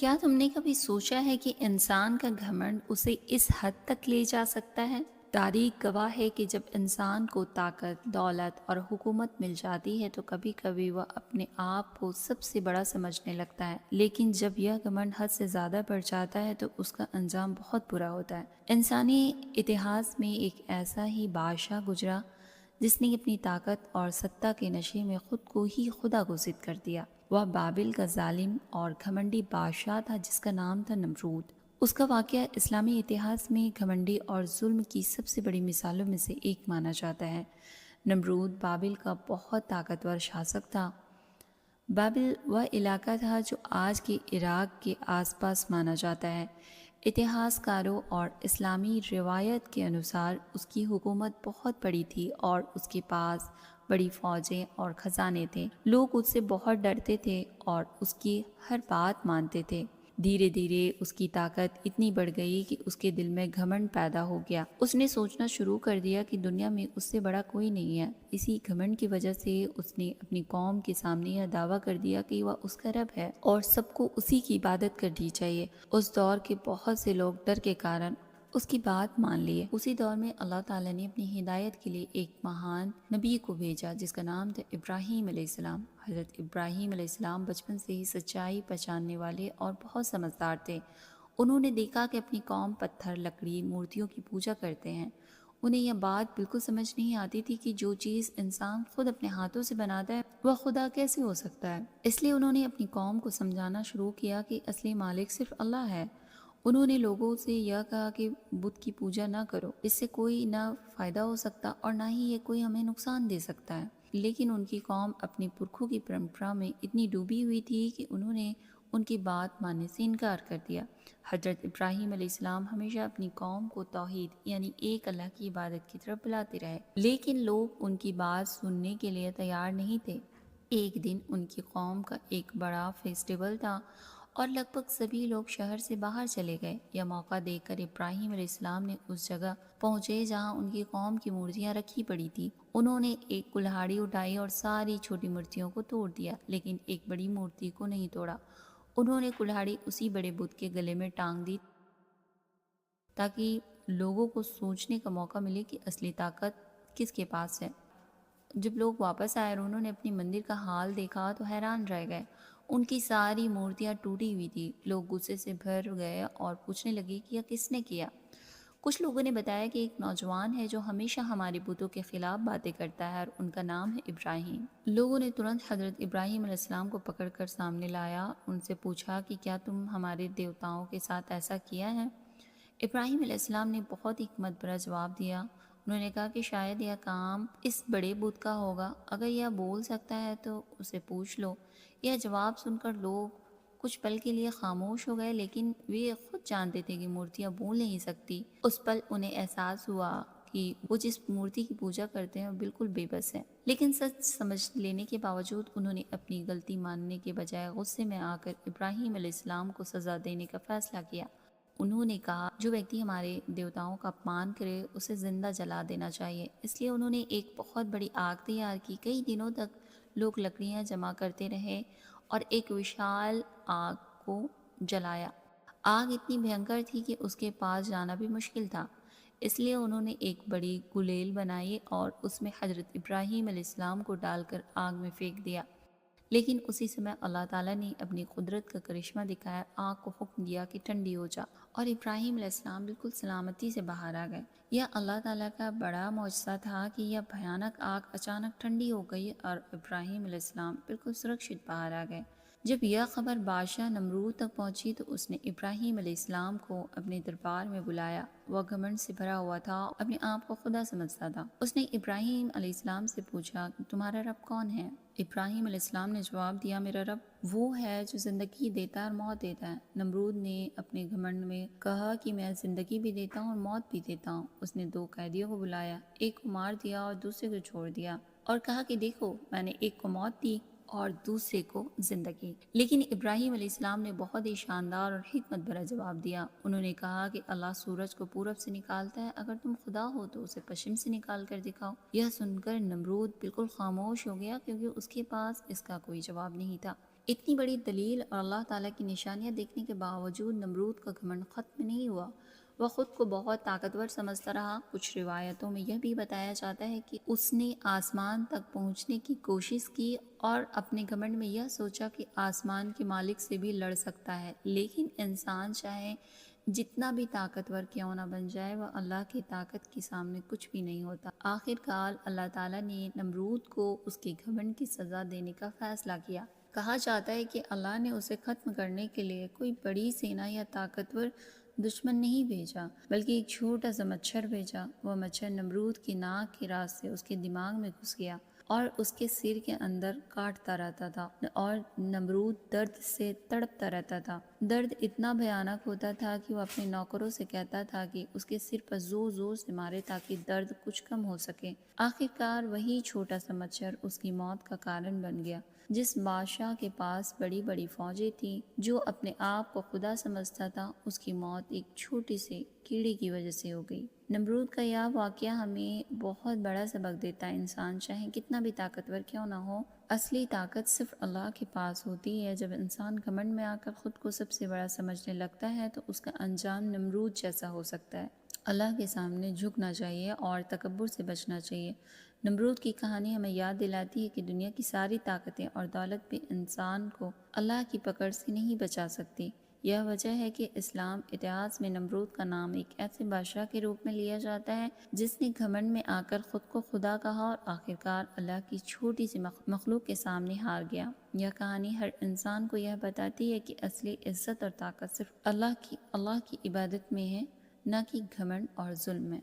کیا تم نے کبھی سوچا ہے کہ انسان کا گھمنڈ اسے اس حد تک لے جا سکتا ہے؟ تاریخ گواہ ہے کہ جب انسان کو طاقت، دولت اور حکومت مل جاتی ہے تو کبھی کبھی وہ اپنے آپ کو سب سے بڑا سمجھنے لگتا ہے، لیکن جب یہ گھمنڈ حد سے زیادہ بڑھ جاتا ہے تو اس کا انجام بہت برا ہوتا ہے۔ انسانی اتہاس میں ایک ایسا ہی بادشاہ گزرا جس نے اپنی طاقت اور ستہ کے نشے میں خود کو ہی خدا گھوشت کر دیا۔ وہ بابل کا ظالم اور گھمنڈی بادشاہ تھا جس کا نام تھا نمرود۔ اس کا واقعہ اسلامی اتہاس میں گھمنڈی اور ظلم کی سب سے بڑی مثالوں میں سے ایک مانا جاتا ہے۔ نمرود بابل کا بہت طاقتور شاسک تھا۔ بابل وہ علاقہ تھا جو آج کے عراق کے آس پاس مانا جاتا ہے۔ اتہاس کاروں اور اسلامی روایت کے انوسار اس کی حکومت بہت بڑی تھی اور اس کے پاس بڑی فوجیں اور خزانے تھے۔ لوگ اس سے بہت ڈرتے تھے اور اس کی ہر بات مانتے تھے۔ دھیرے دھیرے اس کی طاقت اتنی بڑھ گئی کہ اس کے دل میں گھمنڈ پیدا ہو گیا۔ اس نے سوچنا شروع کر دیا کہ دنیا میں اس سے بڑا کوئی نہیں ہے۔ اسی گھمنڈ کی وجہ سے اس نے اپنی قوم کے سامنے یہ دعویٰ کر دیا کہ وہ اس کا رب ہے اور سب کو اسی کی عبادت کرنی چاہیے۔ اس دور کے بہت سے لوگ ڈر کے کارن اس کی بات مان لیے۔ اسی دور میں اللہ تعالیٰ نے اپنی ہدایت کے لیے ایک مہان نبی کو بھیجا جس کا نام تھا ابراہیم علیہ السلام۔ حضرت ابراہیم علیہ السلام بچپن سے ہی سچائی پہچاننے والے اور بہت سمجھدار تھے۔ انہوں نے دیکھا کہ اپنی قوم پتھر، لکڑی، مورتیوں کی پوجا کرتے ہیں۔ انہیں یہ بات بالکل سمجھ نہیں آتی تھی کہ جو چیز انسان خود اپنے ہاتھوں سے بناتا ہے وہ خدا کیسے ہو سکتا ہے۔ اس لیے انہوں نے اپنی قوم کو سمجھانا شروع کیا کہ اصلی مالک صرف اللہ ہے۔ انہوں نے لوگوں سے یہ کہا کہ بت کی پوجا نہ کرو، اس سے کوئی نہ فائدہ ہو سکتا اور نہ ہی یہ کوئی ہمیں نقصان دے سکتا ہے۔ لیکن ان کی قوم اپنی پرکھوں کی پرمپرا میں اتنی ڈوبی ہوئی تھی کہ انہوں نے ان کی بات ماننے سے انکار کر دیا۔ حضرت ابراہیم علیہ السلام ہمیشہ اپنی قوم کو توحید یعنی ایک اللہ کی عبادت کی طرف بلاتے رہے، لیکن لوگ ان کی بات سننے کے لیے تیار نہیں تھے۔ ایک دن ان کی قوم کا ایک بڑا فیسٹیول تھا اور لگ بھگ سبھی لوگ شہر سے باہر چلے گئے۔ یہ موقع دیکھ کر ابراہیم علیہ السلام نے اس جگہ پہنچے جہاں ان کی قوم کی مورتیاں رکھی پڑی تھی۔ انہوں نے ایک کلہاڑی اٹھائی اور ساری چھوٹی مورتیوں کو توڑ دیا، لیکن ایک بڑی مورتی کو نہیں توڑا۔ انہوں نے کلہاڑی اسی بڑے بت کے گلے میں ٹانگ دی تاکہ لوگوں کو سوچنے کا موقع ملے کہ اصلی طاقت کس کے پاس ہے۔ جب لوگ واپس آئے اور انہوں نے اپنی مندر کا حال دیکھا تو حیران رہ گئے۔ ان کی ساری مورتیاں ٹوٹی ہوئی تھی۔ لوگ غصے سے بھر گئے اور پوچھنے لگے کہ یہ کس نے کیا۔ کچھ لوگوں نے بتایا کہ ایک نوجوان ہے جو ہمیشہ ہمارے بتوں کے خلاف باتیں کرتا ہے اور ان کا نام ہے ابراہیم۔ لوگوں نے ترنت حضرت ابراہیم علیہ السلام کو پکڑ کر سامنے لایا، ان سے پوچھا کہ کیا تم ہمارے دیوتاؤں کے ساتھ ایسا کیا ہے؟ ابراہیم علیہ السلام نے بہت حکمت بھرا جواب دیا۔ انہوں نے کہا کہ شاید یہ کام اس بڑے بت کا ہوگا، اگر یہ بول سکتا ہے تو اسے پوچھ لو۔ یہ جواب سن کر لوگ کچھ پل کے لیے خاموش ہو گئے، لیکن وہ خود جانتے تھے کہ مورتیاں بول نہیں سکتی۔ اس پل انہیں احساس ہوا کہ وہ جس مورتی کی پوجا کرتے ہیں وہ بالکل بے بس ہے، لیکن سچ سمجھ لینے کے باوجود انہوں نے اپنی غلطی ماننے کے بجائے غصے میں آ کر ابراہیم علیہ السلام کو سزا دینے کا فیصلہ کیا۔ انہوں نے کہا جو ویکتی ہمارے دیوتاؤں کا اپمان کرے اسے زندہ جلا دینا چاہیے۔ اس لیے انہوں نے ایک بہت بڑی آگ تیار کی۔ کئی دنوں تک لوگ لکڑیاں جمع کرتے رہے اور ایک وشال آگ کو جلایا۔ آگ اتنی بھینکر تھی کہ اس کے پاس جانا بھی مشکل تھا، اس لیے انہوں نے ایک بڑی گلیل بنائی اور اس میں حضرت ابراہیم علیہ السلام کو ڈال کر آگ میں پھینک دیا۔ لیکن اسی سمے اللہ تعالیٰ نے اپنی قدرت کا کرشمہ دکھایا، آگ کو حکم دیا کہ ٹھنڈی ہو جا، اور ابراہیم علیہ السلام بالکل سلامتی سے باہر آ گئے۔ یہ اللہ تعالیٰ کا بڑا معجزہ تھا کہ یہ بھیانک آگ اچانک ٹھنڈی ہو گئی اور ابراہیم علیہ السلام بالکل سرکشت باہر آ گئے۔ جب یہ خبر بادشاہ نمرود تک پہنچی تو اس نے ابراہیم علیہ السلام کو اپنے دربار میں بلایا۔ وہ گھمنڈ سے بھرا ہوا تھا، اپنے آپ کو خدا سمجھتا تھا۔ اس نے ابراہیم علیہ السلام سے پوچھا کہ تمہارا رب کون ہے؟ ابراہیم علیہ السلام نے جواب دیا، میرا رب وہ ہے جو زندگی دیتا ہے اور موت دیتا ہے۔ نمرود نے اپنے گھمنڈ میں کہا کہ میں زندگی بھی دیتا ہوں اور موت بھی دیتا ہوں۔ اس نے دو قیدیوں کو بلایا، ایک کو مار دیا اور دوسرے کو چھوڑ دیا، اور کہا کہ دیکھو میں نے ایک کو موت دی اور دوسرے کو زندگی۔ لیکن ابراہیم علیہ السلام نے بہت ہی شاندار اور حکمت بھرا جواب دیا۔ انہوں نے کہا کہ اللہ سورج کو پورب سے نکالتا ہے، اگر تم خدا ہو تو اسے پشچم سے نکال کر دکھاؤ۔ یہ سن کر نمرود بالکل خاموش ہو گیا کیونکہ اس کے پاس اس کا کوئی جواب نہیں تھا۔ اتنی بڑی دلیل اور اللہ تعالیٰ کی نشانیاں دیکھنے کے باوجود نمرود کا گھمنڈ ختم نہیں ہوا۔ وہ خود کو بہت طاقتور سمجھتا رہا۔ کچھ روایتوں میں یہ بھی بتایا جاتا ہے کہ اس نے آسمان تک پہنچنے کی کوشش کی اور اپنے گھمنڈ میں یہ سوچا کہ آسمان کے مالک سے بھی لڑ سکتا ہے، لیکن انسان چاہے جتنا بھی طاقتور کیوں نہ بن جائے، وہ اللہ کی طاقت کے سامنے کچھ بھی نہیں ہوتا۔ آخر کار اللہ تعالیٰ نے نمرود کو اس کے گھمنڈ کی سزا دینے کا فیصلہ کیا۔ کہا جاتا ہے کہ اللہ نے اسے ختم کرنے کے لیے کوئی بڑی سینا یا طاقتور دشمن نہیں بھیجا، بلکہ ایک چھوٹا سا مچھر بھیجا۔ وہ مچھر نمرود کی ناک کے راستے اس کے دماغ میں گھس گیا اور اس کے سر کے اندر کاٹتا رہتا تھا اور نمرود درد سے تڑپتا رہتا تھا۔ درد اتنا بھیانک ہوتا تھا کہ وہ اپنے نوکروں سے کہتا تھا کہ اس کے سر پر زور زور سے مارے تاکہ درد کچھ کم ہو سکے۔ آخر کار وہی چھوٹا سا مچھر اس کی موت کا کارن بن گیا۔ جس بادشاہ کے پاس بڑی بڑی فوجیں تھیں، جو اپنے آپ کو خدا سمجھتا تھا، اس کی موت ایک چھوٹی سے کیڑے کی وجہ سے ہو گئی۔ نمرود کا یہ واقعہ ہمیں بہت بڑا سبق دیتا ہے۔ انسان چاہے کتنا بھی طاقتور کیوں نہ ہو، اصلی طاقت صرف اللہ کے پاس ہوتی ہے۔ جب انسان گھمنڈ میں آ کر خود کو سب سے بڑا سمجھنے لگتا ہے تو اس کا انجام نمرود جیسا ہو سکتا ہے۔ اللہ کے سامنے جھکنا چاہیے اور تکبر سے بچنا چاہیے۔ نمرود کی کہانی ہمیں یاد دلاتی ہے کہ دنیا کی ساری طاقتیں اور دولت بھی انسان کو اللہ کی پکڑ سے نہیں بچا سکتی۔ یہ وجہ ہے کہ اسلام اتہاس میں نمرود کا نام ایک ایسے بادشاہ کے روپ میں لیا جاتا ہے جس نے گھمنڈ میں آ کر خود کو خدا کہا اور آخرکار اللہ کی چھوٹی سی مخلوق کے سامنے ہار گیا۔ یہ کہانی ہر انسان کو یہ بتاتی ہے کہ اصلی عزت اور طاقت صرف اللہ کی عبادت میں ہے، نہ کہ گھمنڈ اور ظلم میں۔